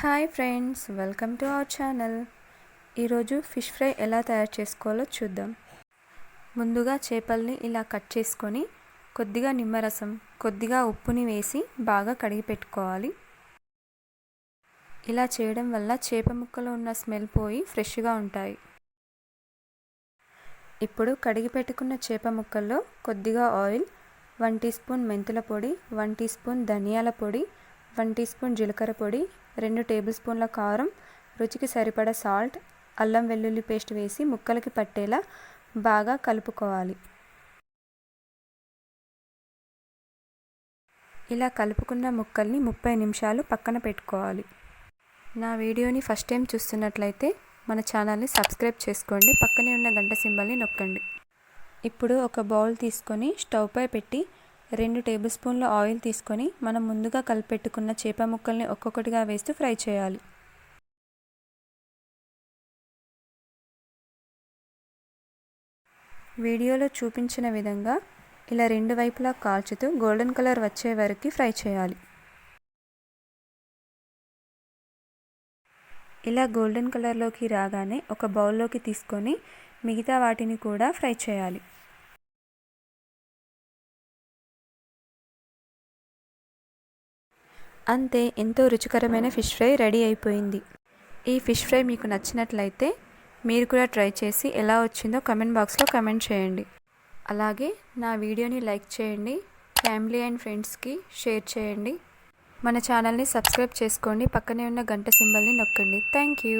Hi friends, welcome to our channel. ఈరోజు fish fry ఎలా తయారు చేసుకోవాలో చూద్దాం. ముందుగా చేపల్ని ఇలా కట్ చేసుకొని కొద్దిగా నిమ్మరసం, కొద్దిగా ఉప్పుని వేసి బాగా కడిగి పెట్టుకోవాలి. ఇలా చేయడం వల్ల చేప ముక్కలో ఉన్న స్మెల్ పోయి ఫ్రెష్గా ఉంటాయి. ఇప్పుడు కడిగి పెట్టుకున్న చేప ముక్కల్లో కొద్దిగా ఆయిల్, 1 టీ స్పూన్ మెంతుల పొడి, 1 టీ స్పూన్ ధనియాల పొడి, 1 టీ స్పూన్ జీలకర్ర పొడి, 2 టేబుల్ స్పూన్ల కారం, రుచికి సరిపడా సాల్ట్, అల్లం వెల్లుల్లి పేస్ట్ వేసి ముక్కలకి పట్టేలా బాగా కలుపుకోవాలి. ఇలా కలుపుకున్న ముక్కల్ని 30 నిమిషాలు పక్కన పెట్టుకోవాలి. నా వీడియోని ఫస్ట్ టైం చూస్తున్నట్లయితే మన ఛానల్ని సబ్స్క్రైబ్ చేసుకోండి, పక్కనే ఉన్న గంట సింబల్ని నొక్కండి. ఇప్పుడు ఒక బౌల్ తీసుకొని స్టవ్ పై పెట్టి 2 టేబుల్ స్పూన్ల ఆయిల్ తీసుకొని మనం ముందుగా కలిపెట్టుకున్న చేప ముక్కల్ని ఒక్కొక్కటిగా వేస్తూ ఫ్రై చేయాలి. వీడియోలో చూపించిన విధంగా ఇలా 2 వైపులా కాల్చుతూ గోల్డెన్ కలర్ వచ్చే వరకు ఫ్రై చేయాలి. ఇలా గోల్డెన్ కలర్లోకి రాగానే ఒక బౌల్లోకి తీసుకొని మిగతా వాటిని కూడా ఫ్రై చేయాలి. అంతే, ఎంతో రుచికరమైన ఫిష్ ఫ్రై రెడీ అయిపోయింది. ఈ ఫిష్ ఫ్రై మీకు నచ్చినట్లయితే మీరు కూడా ట్రై చేసి ఎలా వచ్చిందో కమెంట్ బాక్స్లో కమెంట్ చేయండి. అలాగే నా వీడియోని లైక్ చేయండి, ఫ్యామిలీ అండ్ ఫ్రెండ్స్కి షేర్ చేయండి. మన ఛానల్ని సబ్స్క్రైబ్ చేసుకోండి, పక్కనే ఉన్న గంట సింబల్ని నొక్కండి. Thank you.